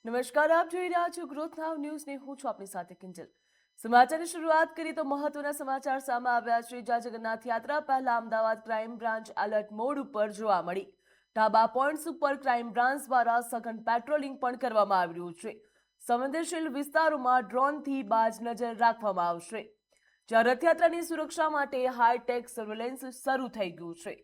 નમસ્કાર, આપ જોઈ રહ્યા છો ગ્રોથ નાવ ન્યૂઝ ને હું છું આપની સાથે કિંજલ। સમાચારની શરૂઆત કરી તો મહત્વના સમાચાર સામે આવ્યા છે। જ્યાં જગન્નાથ યાત્રા પહેલા Ahmedabad crime branch alert mode ઉપર જોવા મળી। ઢાબા પોઈન્ટ્સ ઉપર ક્રાઇમ બ્રાન્ચ દ્વારા સઘન પેટ્રોલિંગ પણ કરવામાં આવી રહ્યું છે। સંવેદનશીલ વિસ્તારોમાં ડ્રોનથી બાજ નજર રાખવામાં આવશે। જ્યાં રથયાત્રાની સુરક્ષા માટે હાઈટેક સર્વેલન્સ શરૂ થઈ ગયું છે।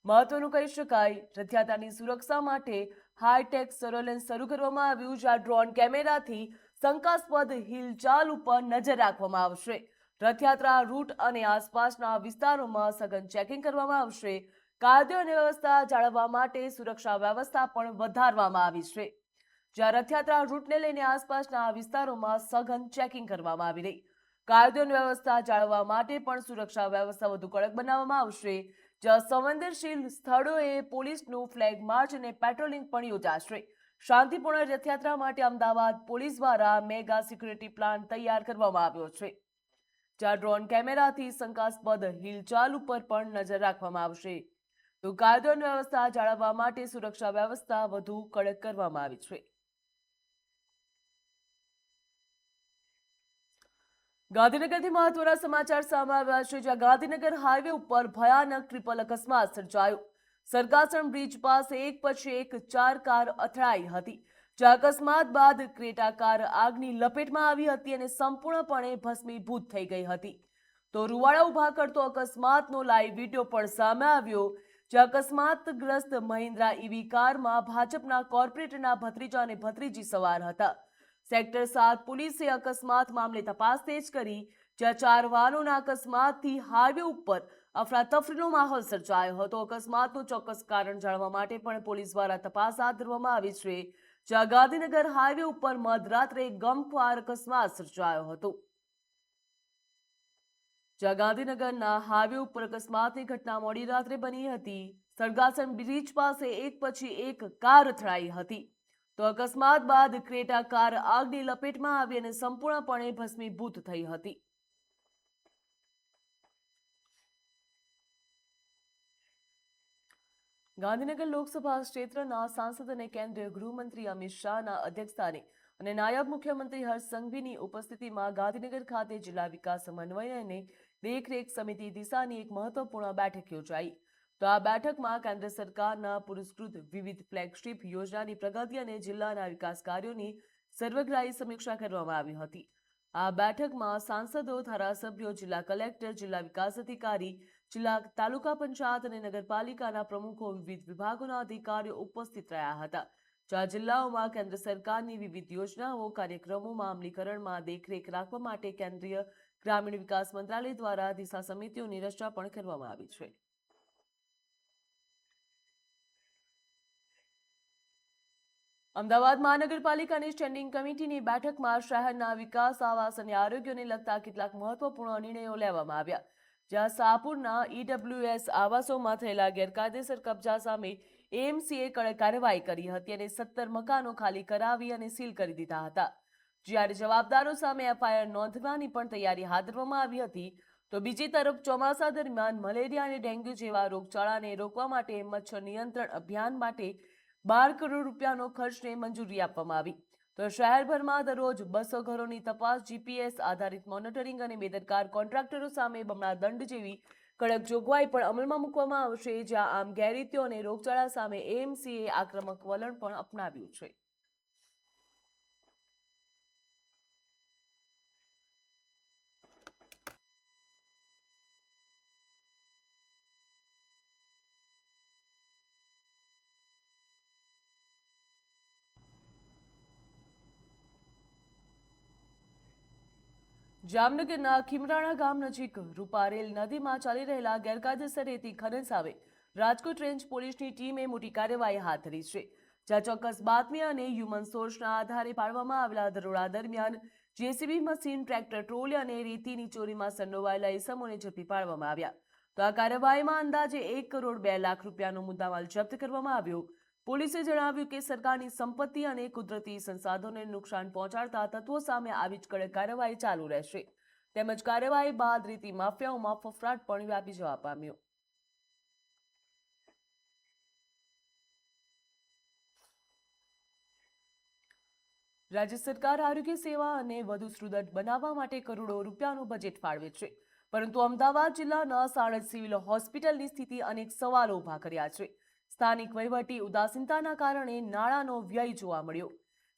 મહત્વનું કહી શકાય, રથયાત્રાની સુરક્ષા માટે હાઈટેક સર્વેલન્સ શરૂ કરવામાં આવ્યું। જ્યાં ડ્રોન કેમેરાથી શંકાસ્પદ હિલચાલ ઉપર નજર રાખવામાં આવશે। રથયાત્રા રૂટ અને આસપાસના વિસ્તારોમાં સઘન ચેકિંગ કરવામાં આવશે। કાયદો અને વ્યવસ્થા જાળવવા માટે સુરક્ષા વ્યવસ્થા પણ વધારવામાં આવી છે। જ્યાં રથયાત્રા રૂટને લઈને આસપાસના વિસ્તારોમાં સઘન ચેકિંગ કરવામાં આવી રહી। કાયદો અને વ્યવસ્થા જાળવવા માટે પણ સુરક્ષા વ્યવસ્થા વધુ કડક બનાવવામાં આવશે। જ્યાં સંવેદનશીલ સ્થળોએ પોલીસનું ફ્લેગ માર્ચ અને પેટ્રોલિંગ પણ યોજાશે। શાંતિપૂર્ણ રથયાત્રા માટે અમદાવાદ પોલીસ દ્વારા મેગા સિક્યુરિટી પ્લાન તૈયાર કરવામાં આવ્યો છે। જ્યાં ડ્રોન કેમેરાથી શંકાસ્પદ હિલચાલ ઉપર પણ નજર રાખવામાં આવશે। તો કાયદો અને વ્યવસ્થા જાળવવા માટે સુરક્ષા વ્યવસ્થા વધુ કડક કરવામાં આવી છે। ગાંધીનગરથી મહત્વના સમાચાર સામે આવ્યા છે। જ્યાં ગાંધીનગર હાઈવે ઉપર ભયાનક ટ્રિપલ અકસ્માત સર્જાયો। સરગાસણ બ્રિજ પાસે એક પછી એક 4 કાર અથડાઈ હતી। જ્યાં અકસ્માત બાદ ક્રેટા કાર આગની લપેટમાં આવી હતી અને સંપૂર્ણપણે ભસ્મીભૂત થઈ ગઈ હતી। તો રૂવાડા ઉભા કરતો અકસ્માતનો લાઈવ વિડીયો પણ સામે આવ્યો। જ્યાં અકસ્માતગ્રસ્ત મહિન્દ્રા ઈવી કારમાં ભાજપના કોર્પોરેટરના ભત્રીજા અને ભત્રીજી સવાર હતા। સેક્ટર 7 પોલીસે અકસ્માત મામલે તપાસ તેજ કરી। જ્યાં 4 વાહનોના અકસ્માતથી હાઈવે ઉપર અફરાતફરીનો માહોલ સર્જાયો હતો। અકસ્માતનું ચોક્કસ કારણ જાણવા માટે પણ પોલીસ દ્વારા તપાસ હાથ ધરવામાં આવી છે। જ્યાં ગાંધીનગર હાઈવે ઉપર મધરાત્રે ગમખ્વાર અકસ્માત સર્જાયો હતો। જ્યાં ગાંધીનગરના હાઈવે ઉપર અકસ્માતની ઘટના મોડી રાત્રે બની હતી। સરગાસણ બ્રિજ પાસે એક પછી એક કાર અથડાઈ હતી। તો અકસ્માત બાદ ક્રેટા કાર આગની લપેટમાં આવી અને સંપૂર્ણપણે ભસ્મીભૂત થઈ હતી। ગાંધીનગર લોકસભા ક્ષેત્રના સાંસદ અને કેન્દ્રીય ગૃહમંત્રી અમિત શાહના અધ્યક્ષસ્થાને અને નાયબ મુખ્યમંત્રી હર્ષ સંઘવીની ઉપસ્થિતિમાં ગાંધીનગર ખાતે જિલ્લા વિકાસ સમન્વય અને દેખરેખ સમિતિ દિશાની એક મહત્વપૂર્ણ બેઠક યોજાઈ। તો આ બેઠકમાં કેન્દ્ર સરકારના પુરસ્કૃત વિવિધ ફ્લેગશિપ યોજનાની પ્રગતિ અને જિલ્લાના વિકાસ કાર્યોની સર્વગ્રાહી સમીક્ષા કરવામાં આવી હતી। આ બેઠકમાં સાંસદો, ધારાસભ્યો, જિલ્લા કલેક્ટર, જિલ્લા વિકાસ અધિકારી, જિલ્લા તાલુકા પંચાયત અને નગરપાલિકાના પ્રમુખો, વિવિધ વિભાગોના અધિકારીઓ ઉપસ્થિત રહ્યા હતા। જ્યાં જિલ્લાઓમાં કેન્દ્ર સરકારની વિવિધ યોજનાઓ, કાર્યક્રમોમાં અમલીકરણમાં દેખરેખ રાખવા માટે કેન્દ્રીય ગ્રામીણ વિકાસ મંત્રાલય દ્વારા દિશા સમિતિઓની રચના પણ કરવામાં આવી છે। અમદાવાદ મહાનગરપાલિકાની સ્ટેન્ડિંગ કમિટીની બેઠકમાં શહેરના વિકાસ, આવાસ અને આરોગ્યને લગતા કેટલાક મહત્વપૂર્ણ નિર્ણયો લેવામાં આવ્યા। જ્યાં શાહપુરના ઈડબ્લ્યુએસ આવાસોમાં થયેલા ગેરકાયદેસર કબજા સામે એએમસીએ કડક કાર્યવાહી કરી હતી અને 17 મકાનો ખાલી કરાવી અને સીલ કરી દીધા હતા। જ્યારે જવાબદારો સામે એફઆઈઆર નોંધવાની પણ તૈયારી હાથ ધરવામાં આવી હતી। તો બીજી તરફ ચોમાસા દરમિયાન મલેરિયા અને ડેન્ગ્યુ જેવા રોગચાળાને રોકવા માટે મચ્છર નિયંત્રણ અભિયાન માટે 12 કરોડ રૂપિયાનો ખર્ચને મંજૂરી આપવામાં આવી। તો શહેરભરમાં દરરોજ 200 ઘરોની તપાસ, જીપીએસ આધારિત મોનિટરિંગ અને બેદરકાર કોન્ટ્રાક્ટરો સામે બમણા દંડ જેવી કડક જોગવાઈ પણ અમલમાં મૂકવામાં આવશે। જ્યાં આમ ગેરરીતિઓ અને રોગચાળા સામે એએમસીએ આક્રમક વલણ પણ અપનાવ્યું છે। જામનગરના ખીમરાણા ગામ નજીક રૂપારેલ નદીમાં ચાલી રહેલા ગેરકાયદેસર રેતી ખનન સામે રાજકોટ રેન્જ પોલીસની ટીમે મોટી કાર્યવાહી હાથ ધરી છે। જ્યાં ચોક્કસ બાતમી અને હ્યુમન સોર્સના આધારે પાડવામાં આવેલા દરોડા દરમિયાન જેસીબી મશીન, ટ્રેક્ટર ટ્રોલી અને રેતીની ચોરીમાં સંડોવાયેલા ઇસમોને ઝડપી પાડવામાં આવ્યા। તો આ કાર્યવાહીમાં અંદાજે 1 કરોડ 2 લાખ રૂપિયાનો મુદ્દામાલ જપ્ત કરવામાં આવ્યો। પોલીસે જણાવ્યું કે સરકારની સંપત્તિ અને કુદરતી સંસાધનોને નુકસાન પહોંચાડતા તત્વો સામે આવી જ કડક કાર્યવાહી ચાલુ રહેશે। તેમજ કાર્યવાહી બાદ રેતી માફિયાઓમાં ફફડાટ પણ વ્યાપી જવા પામ્યો। રાજ્ય સરકાર આરોગ્ય સેવા અને વધુ સુદૃઢ બનાવવા માટે કરોડો રૂપિયાનું બજેટ ફાળવે છે, પરંતુ અમદાવાદ જિલ્લાના સાણંદ સિવિલ હોસ્પિટલની સ્થિતિ અનેક સવાલો ઊભા કર્યા છે. સ્થાનિક વહીવટી ઉદાસીનતાના કારણે નાણાંનો વ્યય જોવા મળ્યો.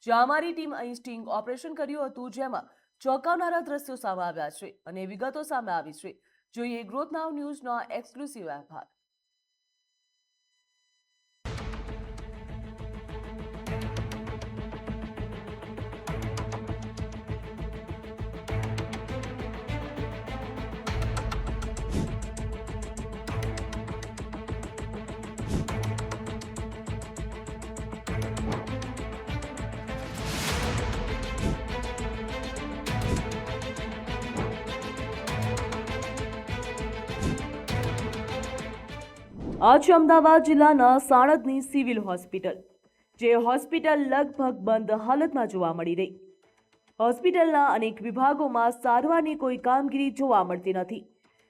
જ્યાં અમારી ટીમ અહીં સ્ટિંગ ઓપરેશન કર્યું હતું, જેમાં ચોંકાવનારા દ્રશ્યો સામે આવ્યા છે અને વિગતો સામે આવી છે. જોઈએ ગ્રોથ નાવ ન્યૂઝના એક્સક્લુસિવ અહેવાલ. આ છે અમદાવાદ જિલ્લાના સાણંદની સિવિલ હોસ્પિટલ, જે હોસ્પિટલ લગભગ બંધ હાલતમાં જોવા મળી રહી. હોસ્પિટલના અનેક વિભાગોમાં સારવારની કોઈ કામગીરી જોવા મળતી નથી.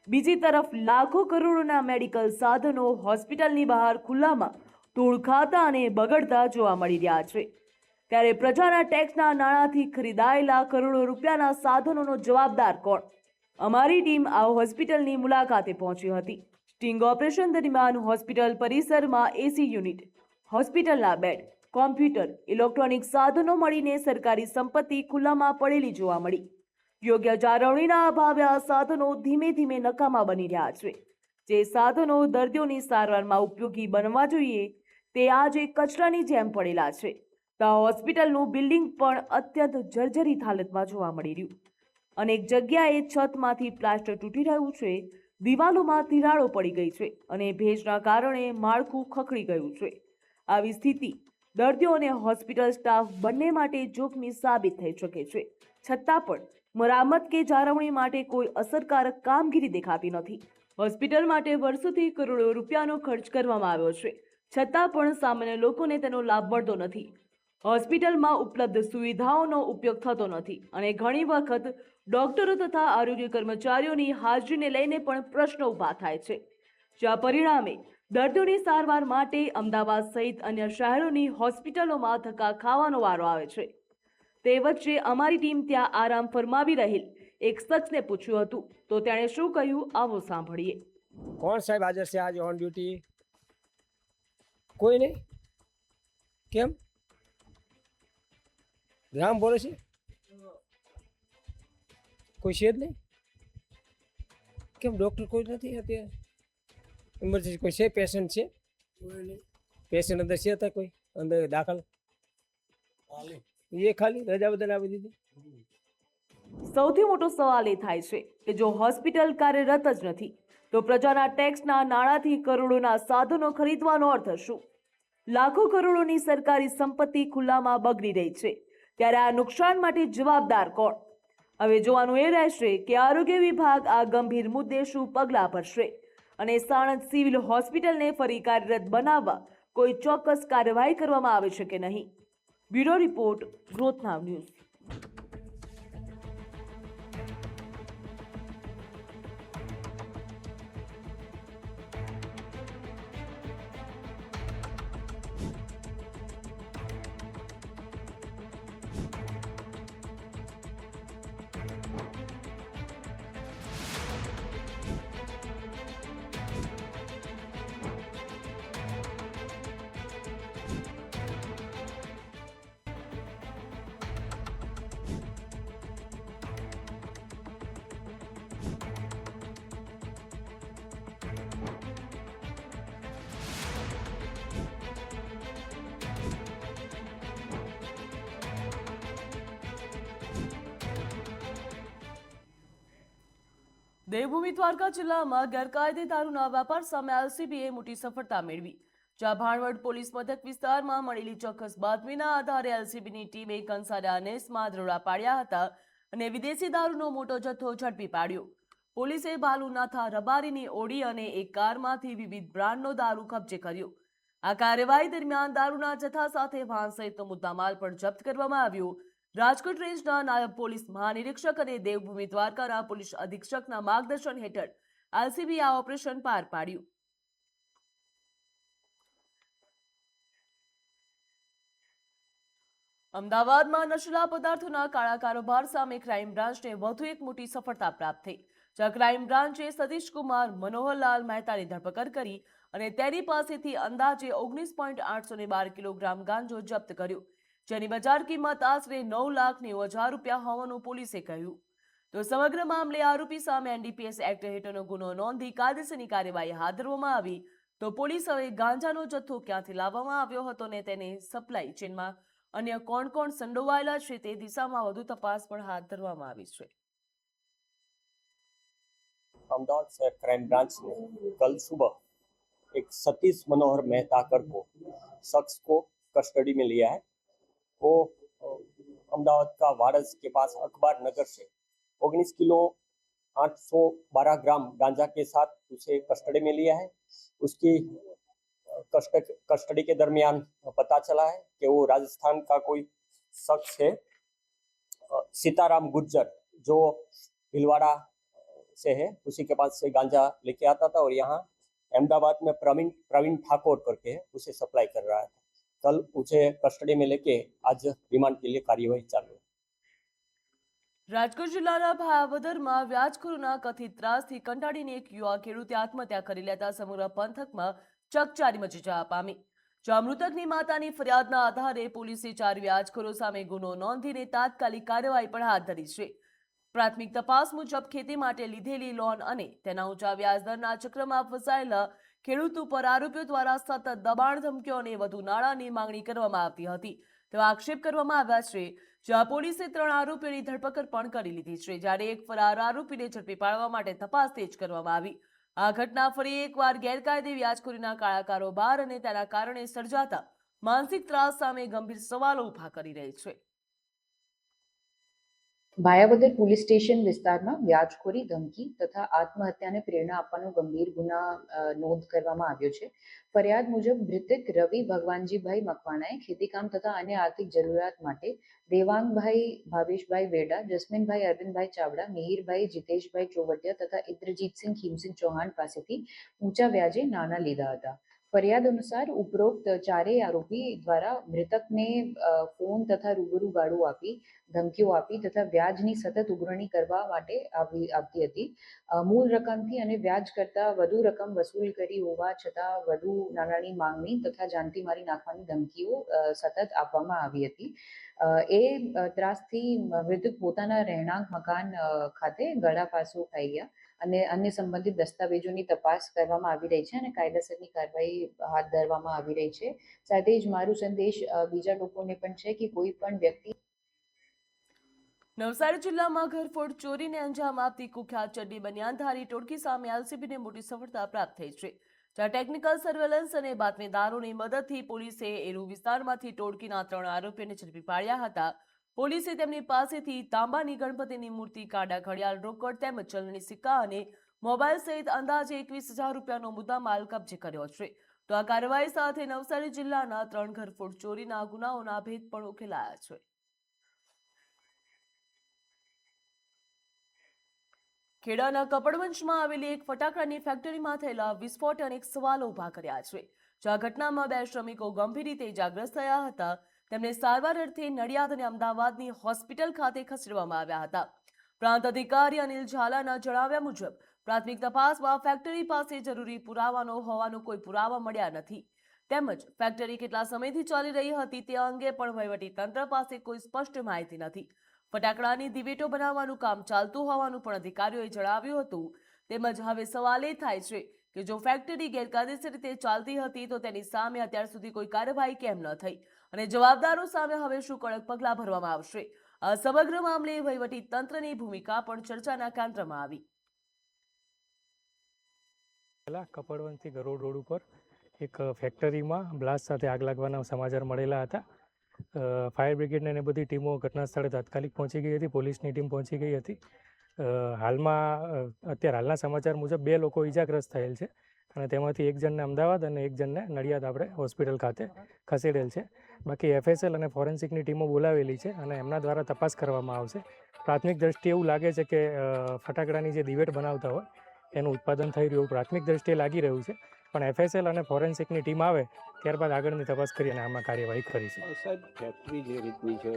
બીજી તરફ લાખો કરોડોના મેડિકલ સાધનો હોસ્પિટલની બહાર ખુલ્લામાં ધૂળ ખાતા અને બગડતા જોવા મળી રહ્યા છે. ત્યારે પ્રજાના ટેક્સના નાણાંથી ખરીદાયેલા કરોડો રૂપિયાના સાધનોનો જવાબદાર કોણ? અમારી ટીમ આ હોસ્પિટલની મુલાકાતે પહોંચી હતી. સ્ટિંગ ઓપરેશન દરમિયાન હોસ્પિટલ પરિસરમાં એસી યુનિટ, હોસ્પિટલના બેડ, કોમ્પ્યુટર, ઇલેક્ટ્રોનિક સાધનો મળીને સરકારી સંપત્તિ ખુલ્લામાં પડેલી જોવા મળી. યોગ્ય જાળવણીના અભાવે આ સાધનો ધીમે ધીમે નકામા બની રહ્યા છે. જે સાધનો દર્દીઓની સારવારમાં ઉપયોગી બનવા જોઈએ તે આજે કચરાની જેમ પડેલા છે. તો હોસ્પિટલનું બિલ્ડિંગ પણ અત્યંત જર્જરિત હાલતમાં જોવા મળી રહ્યું. અનેક જગ્યાએ છતમાંથી પ્લાસ્ટર તૂટી રહ્યું છે, દિવાલોમાં તિરાડો પડી ગઈ છે અને ભેજના કારણે માળખું ખખડી ગયું છે. આવી સ્થિતિ દર્દીઓ અને હોસ્પિટલ સ્ટાફ બંને માટે જોખમી સાબિત થઈ શકે છે. છતાં પણ મરામત કે જાળવણી માટે કોઈ અસરકારક કામગીરી દેખાતી નથી. હોસ્પિટલ માટે વર્ષોથી કરોડો રૂપિયાનો ખર્ચ કરવામાં આવ્યો છે, છતાં પણ સામાન્ય લોકોને તેનો લાભ મળતો નથી. હોસ્પિટલમાં ઉપલબ્ધ સુવિધાઓનો ઉપયોગ થતો નથી અને ઘણી વખત ડોક્ટરો તથા આરોગ્ય કર્મચારીઓની હાજરીને લઈને પણ પ્રશ્નો ઊભા થાય છે. જ્યાં પરિણામે દર્દીઓની સારવાર માટે અમદાવાદ સહિત અન્ય શહેરોની હોસ્પિટલોમાં ધક્કા ખાવાનો વારો આવે છે. તે વચ્ચે અમારી ટીમ ત્યાં આરામ ફરમાવી રહેલ એક શખ્સને પૂછ્યું હતું, તો તેણે શું કહ્યું આવો સાંભળીએ. કોણ સાહેબ હાજર છે આજે ઓન ડ્યુટી? કોઈ નહીં. કેમ? રામ બોલે છે? કોઈ છે જ નહીં. કેમ ડૉક્ટર કોઈ નથી અત્યારે? ઇમરજન્સી કોઈ છે? પેશન્ટ છે? પેશન્ટ અંદર છે? હતા કોઈ અંદર દાખલ? એ ખાલી રજા બદલ આપી દીધી. સૌથી મોટો સવાલ એ થાય છે કે જો હોસ્પિટલ કાર્યરત જ નથી તો પ્રજાના ટેક્સના નાણાંથી કરોડોના સાધનો ખરીદવાનો અર્થ શું? લાખો કરોડોની સરકારી સંપત્તિ ખુલ્લામાં બગડી રહી છે, ત્યારે આ નુકસાન માટે જવાબદાર કોણ? હવે જોવાનું એ રહેશે કે આરોગ્ય વિભાગ આ ગંભીર મુદ્દે શું પગલાં ભરશે અને સાણંદ સિવિલ હોસ્પિટલને ફરી કાર્યરત બનાવવા કોઈ ચોક્કસ કાર્યવાહી કરવામાં આવે છે કે નહીં. બ્યુરો રિપોર્ટ, ગ્રોથ નાવ ન્યૂઝ. દેવભૂમિ દ્વારકા જિલ્લામાં ગેરકાયદે દારૂના વેપાર સામે એલસીબીએ મોટી સફળતા મેળવી. જ્યાં ભાણવડ પોલીસ મથક વિસ્તારમાં મળેલી ચોક્કસ બાતમીના આધારે એલસીબીની ટીમે કંસારા નેસમાં દરોડા પાડ્યા હતા અને વિદેશી દારૂનો મોટો જથ્થો ઝડપી પાડ્યો. પોલીસે ભાલુનાથા રબારીની ઓડી અને એક કારમાંથી વિવિધ બ્રાન્ડનો દારૂ કબજે કર્યો. આ કાર્યવાહી દરમિયાન દારૂના જથ્થા સાથે વાહન સહિતનો મુદ્દામાલ પણ જપ્ત કરવામાં આવ્યો. રાજકોટ રેન્જના નાયબ પોલીસ મહાનિરીક્ષક અને દેવભૂમિ દ્વારકાના પોલીસ અધિક્ષકના માર્ગદર્શન હેઠળ એલસીબી આ ઓપરેશન પાર પાડ્યું. અમદાવાદમાં નશીલા પદાર્થોના કાળા કારોબાર સામે ક્રાઇમ બ્રાન્ચને વધુ એક મોટી સફળતા પ્રાપ્ત થઈ, જ્યાં ક્રાઇમ બ્રાન્ચે સતીશકુમાર મનોહરલાલ મહેતાની ધરપકડ કરી અને તેની પાસેથી અંદાજે 19.812 કિલોગ્રામ ગાંજો જપ્ત કર્યો, જેની બજાર કિંમત આશરે 9,90,000 રૂપિયા હોવાનું પોલીસે કહ્યું. તો સમગ્ર મામલે આરોપી સામે એનડીપીએસ એક્ટ હેઠળનો ગુનો નોંધી કાયદેસરની કાર્યવાહી હાથ ધરવામાં આવી. તો પોલીસ હવે ગાંજાનો જથ્થો ક્યાંથી લાવવામાં આવ્યો હતો ને તેને સપ્લાય ચેનમાં અન્ય કોણ કોણ સંડોવાયેલા છે તે દિશામાં વધુ તપાસ પણ હાથ ધરવામાં આવી છે. अहमदाबाद शहर क्राइम ब्रांच ने कल सुबह एक सतीश मनोहर मेहता को शख्स को कस्टडी में लिया है. वो अहमदाबाद का वारस के पास अखबार नगर से 19 किलो 812 ग्राम गांजा के साथ उसे कस्टडी में लिया है. उसकी कस्टडी के दरमियान पता चला है कि वो राजस्थान का कोई शख्स है, सीताराम गुर्जर, जो भीलवाड़ा से है. उसी के पास से गांजा लेके आता था और यहाँ अहमदाबाद में प्रवीण ठाकुर करके है, उसे सप्लाई कर रहा था. कल उसे कस्टडी में लेके आज रिमांड के लिए कार्यवाही चालू है. રાજકોટ જિલ્લાના ભાવદરમાં વ્યાજખોરોના કથિત ત્રાસથી કંટાળીને એક યુવા ખેડૂતે આત્મહત્યા કરી લેતા સમગ્ર પંથકમાં ચકચારી મચી જવા પામી. જ્યાં મૃતકની માતાની ફરિયાદના આધારે પોલીસે 4 વ્યાજખોરો સામે ગુનો નોંધીને તાત્કાલિક કાર્યવાહી પણ હાથ ધરી છે. પ્રાથમિક તપાસ મુજબ ખેતી માટે લીધેલી લોન અને તેના ઊંચા વ્યાજદરના ચક્રમાં ફસાયેલા ખેડૂત ઉપર આરોપીઓ દ્વારા સતત દબાણ, ધમકીઓ અને વધુ નાણાંની માંગણી કરવામાં આવતી હતી તેવા આક્ષેપ કરવામાં આવ્યા છે. જ્યાં પોલીસે 3 આરોપીઓની ધરપકડ પણ કરી લીધી છે, જ્યારે એક ફરાર આરોપીને ઝડપી પાડવા માટે તપાસ તેજ કરવામાં આવી. આ ઘટના ફરી એકવાર ગેરકાયદે વ્યાજખોરીના કાળા કારોબાર અને તેના કારણે સર્જાતા માનસિક ત્રાસ સામે ગંભીર સવાલો ઊભા કરી રહી છે. ભાયાવદર પોલીસ સ્ટેશન વિસ્તારમાં વ્યાજખોરી, ધમકી તથા આત્મહત્યાને પ્રેરણા આપવાનો ગંભીર ગુના નોંધ કરવામાં આવ્યો છે. ફરિયાદ મુજબ મૃતક રવિ ભગવાનજીભાઈ મકવાણાએ ખેતીકામ તથા અન્ય આર્થિક જરૂરિયાત માટે દેવાંગભાઈ ભાવેશભાઈ વેડા, જસ્મીનભાઈ અરવિંદભાઈ ચાવડા, મિહિરભાઈ જીતેશભાઈ ચોવટિયા તથા ઇન્દ્રજીતસિંહ ખીમસિંહ ચૌહાણ પાસેથી ઊંચા વ્યાજે નાણાં લીધા હતા. ફરિયાદ અનુસાર ઉપરોક્ત 4 આરોપી દ્વારા મૃતકને ફોન તથા રૂબરૂ ગાળો આપી, ધમકીઓ આપી તથા વ્યાજની સતત ઉઘરાણી કરવા માટે આવતી હતી. મૂળ રકમથી અને વ્યાજ કરતાં વધુ રકમ વસૂલ કરી હોવા છતાં વધુ નાણાંની માંગણી તથા જાનથી મારી નાખવાની ધમકીઓ સતત આપવામાં આવી હતી. એ ત્રાસથી મૃતક પોતાના રહેણાંક મકાન ખાતે ગળાફાંસો ખાઈ ગયા અને અન્ય સંબંધિત દસ્તાવેજોની તપાસ કરવામાં આવી રહી છે અને કાયદેસરની કાર્યવાહી હાથ ધરવામાં આવી રહી છે. સાથે જ મારો સંદેશ બીજા લોકોને પણ છે કે કોઈ પણ વ્યક્તિ. નવસારી જિલ્લામાં ઘરફોડ ચોરીને અંજામ આપતી કુખ્યાત ચડ્ડી બનિયાનધારી ટોળકી સામે એલસીબીને મોટી સફળતા પ્રાપ્ત થઈ છે. જ્યાં ટેકનિકલ સર્વેલન્સ અને બાતમીદારોની મદદથી પોલીસે એરુ વિસ્તારમાંથી ટોળકીના 3 આરોપીઓને ઝડપી પાડ્યા હતા. પોલીસે તેમની પાસેથી તાંબાની ગણપતિની મૂર્તિ, કાળા ઘડિયાળ, રોકડ તેમજ ચલણી સિક્કા અને મોબાઈલ સહિત અંદાજે 21,000 રૂપિયાનો મુદ્દામાલ કબજે કર્યો છે. તો આ કાર્યવાહી સાથે નવસારી જિલ્લાના 3 ઘરફોડ ચોરીના ગુનાઓના ભેદ પણ ઉકેલાયા છે. ખેડાના કપડવંશમાં આવેલી એક ફટાકડાની ફેક્ટરીમાં થયેલા વિસ્ફોટ અનેક સવાલો ઊભા કર્યા છે. જ્યાં ઘટનામાં 2 શ્રમિકો ગંભીર રીતે ઇજાગ્રસ્ત થયા હતા. તેમને સારવાર અર્થે નડિયાદ અને અમદાવાદની હોસ્પિટલ ખાતે ખસેડવામાં આવ્યા હતા. પ્રાંત અધિકારી અનિલ ઝાલાના જણાવ્યા મુજબ પ્રાથમિક તપાસમાં ફેક્ટરી પાસે જરૂરી પુરાવાનો હોવાનો કોઈ પુરાવા મળ્યા નથી. તેમજ ફેક્ટરી કેટલા સમયથી ચાલી રહી હતી તે અંગે પણ વહીવટી તંત્ર પાસે કોઈ સ્પષ્ટ માહિતી નથી. ફટાકડાની દિવેટો બનાવવાનું કામ ચાલતું હોવાનું પણ અધિકારીઓએ જણાવ્યું હતું. તેમજ હવે સવાલ એ થાય છે કે જો ફેક્ટરી ગેરકાયદેસર રીતે ચાલતી હતી તો તેની સામે અત્યાર સુધી કોઈ કાર્યવાહી કેમ ન થઈ અને જવાબદારો સામે હવે શું કડક પગલાં ભરવામાં આવશે. આ સમગ્ર મામલે વહીવટી તંત્રની ભૂમિકા પણ ચર્ચાના કેન્દ્રમાં આવી. કપડવંશથી ગરોડ રોડ ઉપર એક ફેક્ટરીમાં બ્લાસ્ટ સાથે આગ લાગવાના સમાચાર મળેલા હતા. ફાયર બ્રિગેડને અને બધી ટીમો ઘટના સ્થળે તાત્કાલિક પહોંચી ગઈ હતી. પોલીસની ટીમ પહોંચી ગઈ હતી. હાલના સમાચાર મુજબ 2 લોકો ઈજાગ્રસ્ત થયેલ છે અને તેમાંથી 1 જણને અમદાવાદ અને 1 જણને નડિયાદ આપણે હોસ્પિટલ ખાતે ખસેડેલ છે. બાકી FSL અને ફોરેન્સિકની ટીમો બોલાવેલી છે અને એમના દ્વારા તપાસ કરવામાં આવશે. પ્રાથમિક દ્રષ્ટિએ એવું લાગે છે કે ફટાકડાની જે દિવેટ બનાવતા હોય એનું ઉત્પાદન થઈ રહ્યું એવું પ્રાથમિક દ્રષ્ટિએ લાગી રહ્યું છે. પણ FSL અને ફોરેન્સિકની ટીમ આવે ત્યારબાદ આગળની તપાસ કરી અને આમાં કાર્યવાહી કરીશું. સાહેબ, ફેક્ટરી જે રીતની છે,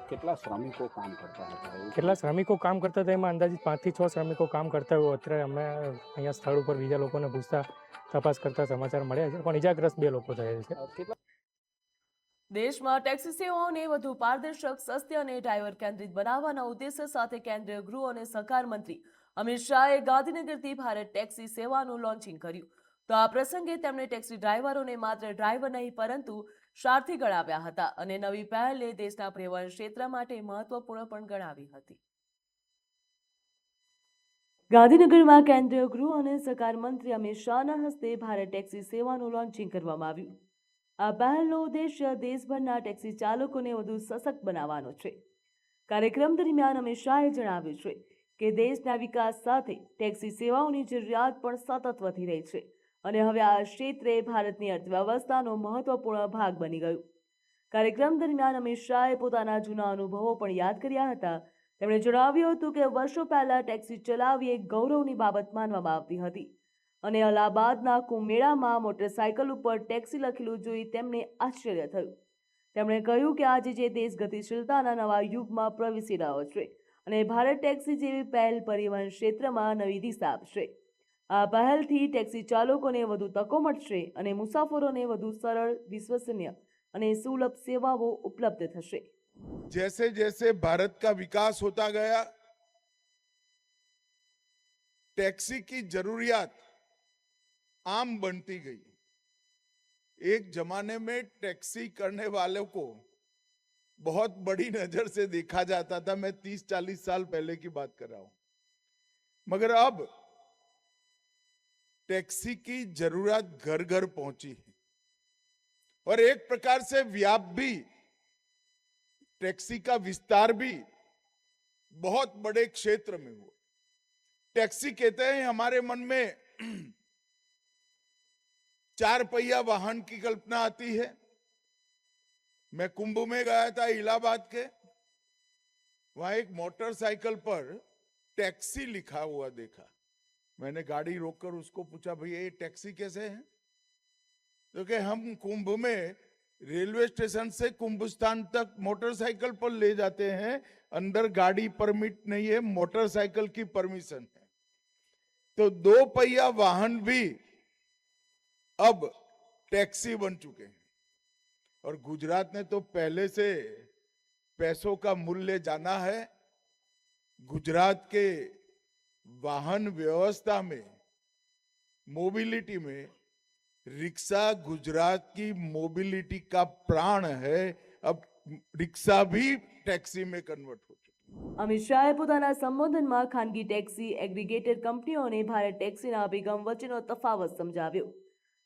કેટલા શ્રમિકો કામ કરતા હતા? કેટલા શ્રમિકો કામ કરતા હતા એમાં અંદાજિત 5 થી 6 શ્રમિકો કામ કરતા હોય. અત્યારે અમે અહીંયા સ્થળ ઉપર બીજા લોકોને પૂછતા તપાસ કરતા સમાચાર મળ્યા છે, પણ ઇજાગ્રસ્ત 2 લોકો થયેલ છે. કેટલા દેશમાં ટેક્સી સેવાઓને વધુ પારદર્શક, સસ્તી અને ડ્રાઈવર કેન્દ્રિત બનાવવાના ઉદ્દેશ્ય સાથે કેન્દ્રીય ગૃહ અને સહકાર મંત્રી અમિત શાહે ગાંધીનગરથી ભારત ટેક્સી સેવાનું લોન્ચિંગ કર્યું. તો આ પ્રસંગે તેમણે ટેક્સી ડ્રાઈવરોને માત્ર ડ્રાઈવર નહીં પરંતુ સારથી ગણાવ્યા હતા અને નવી પહેલને દેશના પરિવહન ક્ષેત્ર માટે મહત્વપૂર્ણ પણ ગણાવી હતી. ગાંધીનગરમાં કેન્દ્રીય ગૃહ અને સહકાર મંત્રી અમિત શાહના હસ્તે ભારત ટેક્સી સેવાનું લોન્ચિંગ કરવામાં આવ્યું. આ પહેલનો ઉદ્દેશ્ય દેશભરના ટેક્સી ચાલકોને વધુ સશક્ત બનાવવાનો છે. કાર્યક્રમ દરમિયાન અમિત શાહે જણાવ્યું છે કે દેશના વિકાસ સાથે ટેક્સી સેવાઓની જરૂરિયાત પણ સતત વધી રહી છે અને હવે આ ક્ષેત્રે ભારતની અર્થવ્યવસ્થાનો મહત્વપૂર્ણ ભાગ બની ગયું. કાર્યક્રમ દરમિયાન અમિત શાહે પોતાના જૂના અનુભવો પણ યાદ કર્યા હતા. તેમણે જણાવ્યું હતું કે વર્ષો પહેલા ટેક્સી ચલાવવી એક ગૌરવની બાબત માનવામાં આવતી હતી અને અલ્હાબાદના કુંભ મેળામાં મોટરસાયકલ ઉપર ટેક્સી લખેલું જોઈ તેમને આશ્ચર્ય થયું. તેમણે કહ્યું કે આજે જે દેશ ગતિશીલતાના નવા યુગમાં પ્રવેશી રહ્યો છે અને ભારત ટેક્સી જેવી પહેલ પરિવહન ક્ષેત્રમાં નવી દિશા આપશે. આ પહેલથી ટેક્સી ચાલકોને વધુ તકો મળશે અને મુસાફરોને વધુ સરળ, વિશ્વસનીય અને સુલભ સેવાઓ ઉપલબ્ધ થશે. जैसे जैसे भारत का विकास होता गया, टैक्सी की जरूरियात आम बनती गई. एक जमाने में टैक्सी करने वालों को बहुत बड़ी नजर से देखा जाता था. मैं 30-40 साल पहले की बात कर रहा हूं. मगर अब टैक्सी की जरूरत घर घर पहुंची है और एक प्रकार से व्याप भी, टैक्सी का विस्तार भी बहुत बड़े क्षेत्र में हुआ. टैक्सी कहते हैं, हमारे मन में 4 पहिया वाहन की कल्पना आती है. मैं कुंभ में गया था इलाहाबाद के, वहां एक मोटरसाइकिल पर टैक्सी लिखा हुआ देखा. मैंने गाड़ी रोककर उसको पूछा, भैया ये टैक्सी कैसे है? तो कि हम कुंभ में रेलवे स्टेशन से कुंभ स्थान तक मोटरसाइकिल पर ले जाते हैं, अंदर गाड़ी परमिट नहीं है, मोटरसाइकिल की परमिशन है. तो 2 पहिया वाहन भी अब टैक्सी बन चुके हैं. और गुजरात ने तो पहले से पैसों का मूल्य जाना है. गुजरात के वाहन व्यवस्था में, मोबिलिटी में रिक्शा गुजरात की मोबिलिटी का प्राण है. अब रिक्शा भी टैक्सी में कन्वर्ट हो चुकी. અમિત શાહે પોતાના સંબોધનમાં ખાનગી ટેક્સી એગ્રીગેટર કંપનીઓ અને ભારત ટેક્સીના અભિગમ વચ્ચેનો તફાવત સમજાવ્યો.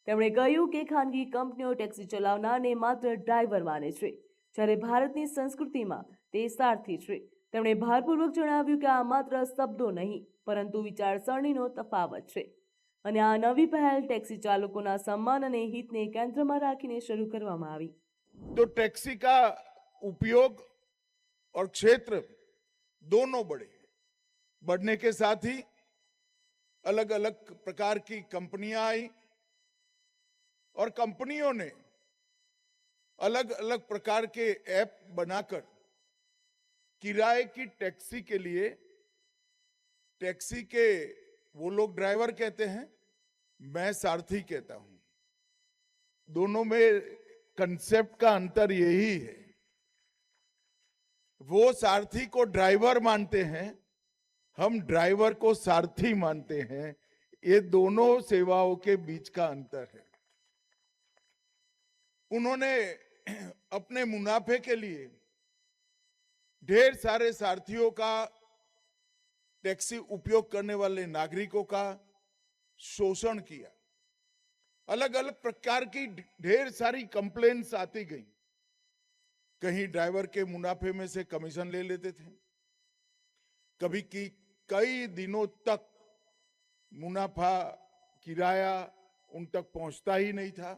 તેમણે કહ્યું કે ખાનગી કંપનીઓ ટેક્સી ચલાવનારને માત્ર ડ્રાઈવર માને છે, જ્યારે ભારતની સંસ્કૃતિમાં તે સારથી છે. તેમણે ભારપૂર્વક જણાવ્યું કે આ માત્ર શબ્દો નહીં પરંતુ વિચારસરણીનો તફાવત છે અને આ નવી પહેલ ટેક્સી ચાલકોના સન્માન અને હિતને કેન્દ્રમાં રાખીને શરૂ કરવામાં આવી. तो टैक्सी का उपयोग और क्षेत्र दोनों बढ़े. बढ़ने के साथ ही अलग अलग प्रकार की कंपनियां आई और कंपनियों ने अलग अलग प्रकार के ऐप बनाकर किराए की टैक्सी के लिए, टैक्सी के वो लोग ड्राइवर कहते हैं, मैं सारथी कहता हूं. दोनों में कंसेप्ट का अंतर यही है. वो सारथी को ड्राइवर मानते हैं, हम ड्राइवर को सारथी मानते हैं. ये दोनों सेवाओं के बीच का अंतर है. उन्होंने अपने मुनाफे के लिए ढेर सारे सारथियों का, टैक्सी उपयोग करने वाले नागरिकों का शोषण किया. अलग अलग प्रकार की ढेर सारी कंप्लेंट्स आती गई. कहीं ड्राइवर के मुनाफे में से कमीशन ले लेते थे, कभी की कई दिनों तक मुनाफा, किराया उन तक पहुंचता ही नहीं था.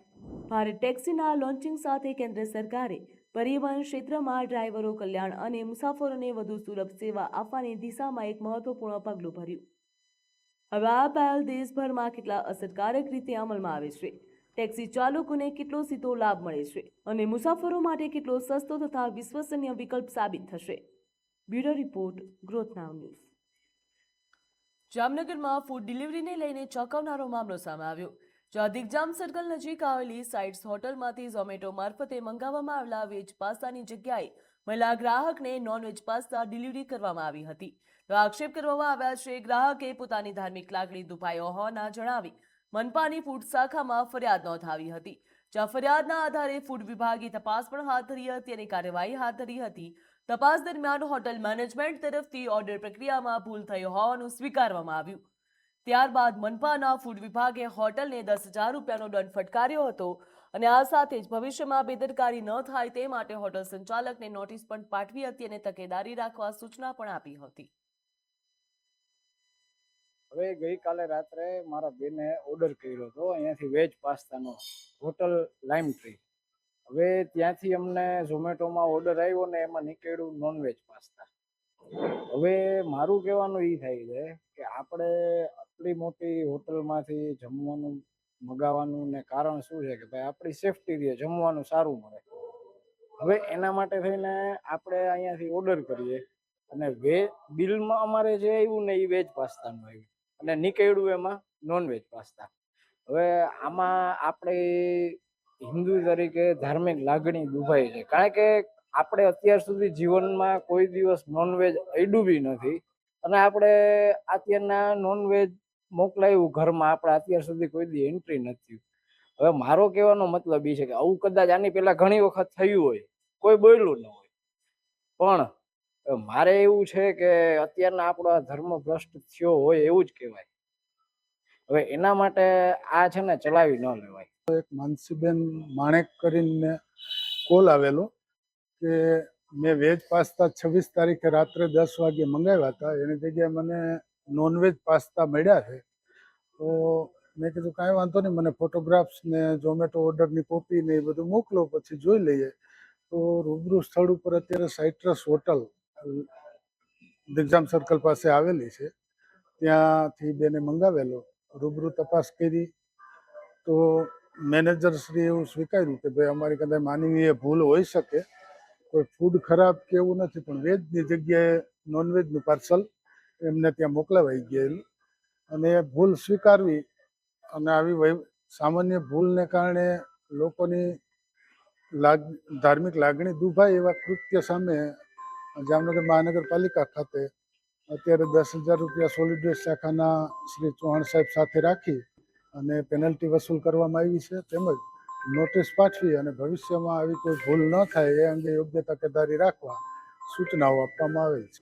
ભારત ટેક્સીના લોન્ચિંગ સાથે કેન્દ્ર સરકારે પરિવહન ક્ષેત્રમાં ડ્રાઈવરો કલ્યાણ અને મુસાફરોને વધુ સુલભ સેવા આપવાની દિશામાં એક મહત્વપૂર્ણ પગલું ભર્યું. હવે આ પહેલ દેશભરમાં કેટલા અસરકારક રીતે અમલમાં આવે છે, ટેક્સી ચાલકોને કેટલો સીધો લાભ મળે છે અને મુસાફરો માટે કેટલો સસ્તો તથા વિશ્વસનીય વિકલ્પ સાબિત થશે. બ્યુરો રિપોર્ટ, ગ્રોથ નાવ ન્યૂઝ. જામનગરમાં ફૂડ ડિલિવરીને લઈને ચોંકાવનારો મામલો સામે આવ્યો, જ્યાં દિગ્જામ સર્કલ નજીક આવેલી સાઇટ્સ હોટલમાંથી ઝોમેટો મારફતે મંગાવવામાં આવેલા વેજ પાસ્તાની જગ્યાએ મહિલા ગ્રાહકને નોનવેજ પાસ્તા ડિલિવરી કરવામાં આવી હતી. તો આક્ષેપ કરવામાં આવ્યા છે ગ્રાહકે પોતાની ધાર્મિક લાગણી દુભાઈ હોવાના જણાવી મનપાની ફૂડ શાખામાં ફરિયાદ નોંધાવી હતી, જ્યાં ફરિયાદના આધારે ફૂડ વિભાગે તપાસ પણ હાથ ધરી હતી અને કાર્યવાહી હાથ ધરી હતી. તપાસ દરમિયાન હોટલ મેનેજમેન્ટ તરફથી ઓર્ડર પ્રક્રિયામાં ભૂલ થઈ હોવાનું સ્વીકારવામાં આવ્યું. ત્યારબાદ મનપાના ફૂડ વિભાગે હોટલને 10,000 રૂપિયાનો દંડ ફટકાર્યો હતો અને આ સાથે જ ભવિષ્યમાં બેદરકારી ન થાય તે માટે હોટલ સંચાલકને નોટિસ પણ પાઠવી હતી અને તકેદારી રાખવા સૂચના પણ આપી હતી. હવે ગઈકાલે રાત્રે મારા બેને ઓર્ડર કર્યો હતો અહીંયાથી વેજ પાસ્તાનો, હોટલ લાઇમ ટ્રી. હવે ત્યાંથી અમને ઝોમેટોમાં ઓર્ડર આવ્યો ને એમાં નીકળ્યું નોનવેજ પાસ્તા. હવે મારું કહેવાનું એ થાય છે કે આપણે આટલી મોટી હોટલમાંથી જમવાનું મગાવવાનું ને કારણ શું છે કે ભાઈ આપણી સેફટી રહે, જમવાનું સારું મળે. હવે એના માટે થઈને આપણે અહીંયાથી ઓર્ડર કરીએ અને બિલમાં અમારે જે આવ્યું ને એ વેજ પાસ્તાનું આવ્યું અને નીકળ્યું એમાં નોનવેજ પાસ્તા. હવે આમાં આપણે હિન્દુ તરીકે ધાર્મિક લાગણી દુભાઈ છે, કારણ કે આપણે અત્યાર સુધી જીવનમાં કોઈ દિવસ નોનવેજ અડ્યું બી નથી અને આપણે અત્યારના નોનવેજ મોકલાયું ઘરમાં આપણે અત્યાર સુધી કોઈ દી એન્ટ્રી નથી. હવે મારો કહેવાનો મતલબ એ છે કે આવું કદાચ આની પહેલા ઘણી વખત થયું હોય, કોઈ બોલ્યું ન હોય, પણ મારે એવું છે કે અત્યારના આપણો આ ધર્મ ભ્રષ્ટ થયો હોય એવું જ કહેવાય. હવે એના માટે આ છે ને ચલાવી ન લેવાય. માનસીબેન માણેક કરીને કોલ આવેલો કે મેં વેજ પાસ્તા 26 તારીખે રાત્રે 10 વાગે મંગાવ્યા હતા, એની જગ્યાએ મને નોનવેજ પાસ્તા મળ્યા છે. તો મેં કીધું કાંઈ વાંધો નહીં, મને ફોટોગ્રાફ્સ ને ઝોમેટો ઓર્ડરની કોપી ને એ બધું મોકલો, પછી જોઈ લઈએ. તો રૂબરૂ સ્થળ ઉપર અત્યારે સાઇટ્રસ હોટલ દિગ્જામ સર્કલ પાસે આવેલી છે, ત્યાંથી બેને મંગાવેલો. રૂબરૂ તપાસ કરી તો મેનેજરશ્રી એવું સ્વીકાર્યું કે ભાઈ અમારી કદાચ માનવીય ભૂલ હોઈ શકે, કોઈ ફૂડ ખરાબ કે એવું નથી, પણ વેજની જગ્યાએ નોનવેજનું પાર્સલ એમને ત્યાં મોકલાવાઈ ગયેલું અને એ ભૂલ સ્વીકારવી અને આવી સામાન્ય ભૂલને કારણે લોકોની ધાર્મિક લાગણી દુભાય એવા કૃત્ય સામે જામનગર મહાનગરપાલિકા ખાતે અત્યારે 10,000 રૂપિયા સોલિડ વેસ્ટ શાખાના શ્રી ચૌહાણ સાહેબ સાથે રાખી અને પેનલ્ટી વસૂલ કરવામાં આવી છે, તેમજ નોટિસ પાઠવી અને ભવિષ્યમાં આવી કોઈ ભૂલ ન થાય એ અંગે યોગ્ય તકેદારી રાખવા સૂચનાઓ આપવામાં આવેલ છે.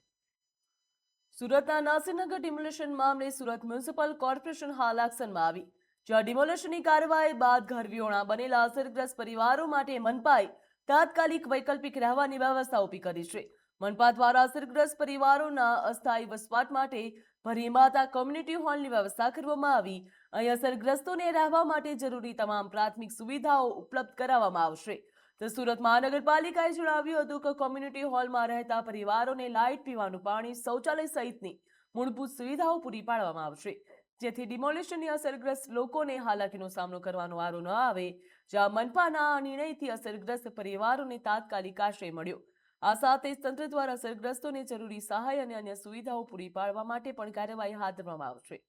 સુરતના નાસિરનગર ડિમોલેશન મામલે સુરત મ્યુનિસિપલ કોર્પોરેશન હાલ એક્શનમાં આવી, જ્યાં ડિમોલેશનની કાર્યવાહી બાદ ઘરવિહોણા બનેલા અસરગ્રસ્ત પરિવારો માટે મનપાએ તાત્કાલિક વૈકલ્પિક રહેવાની વ્યવસ્થા ઊભી કરી છે. મનપા દ્વારા અસરગ્રસ્ત પરિવારોના અસ્થાયી વસવાટ માટે ભરીમાતા કોમ્યુનિટી હોલની વ્યવસ્થા કરવામાં આવી. અહીં અસરગ્રસ્તોને રહેવા માટે જરૂરી તમામ પ્રાથમિક સુવિધાઓ ઉપલબ્ધ કરાવવામાં આવશે. તો સુરત મહાનગરપાલિકાએ જણાવ્યું હતું કે કોમ્યુનિટી હોલમાં રહેતા પરિવારોને લાઇટ, પીવાનું પાણી, શૌચાલય સહિતની મૂળભૂત સુવિધાઓ પૂરી પાડવામાં આવશે, જેથી ડિમોલેશનની અસરગ્રસ્ત લોકોને હાલાકીનો સામનો કરવાનો વારો ન આવે. જ્યાં મનપાના આ નિર્ણયથી અસરગ્રસ્ત પરિવારોને તાત્કાલિક આશ્રય મળ્યો. આ સાથે જ તંત્ર દ્વારા અસરગ્રસ્તોને જરૂરી સહાય અને અન્ય સુવિધાઓ પૂરી પાડવા માટે પણ કાર્યવાહી હાથ ધરવામાં આવશે.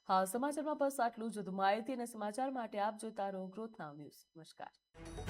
હા, સમાચારમાં બસ આટલું જ. વધુ માહિતી અને સમાચાર માટે આપ જોતા રહો ગ્રોથ નાવ ન્યૂઝ. નમસ્કાર.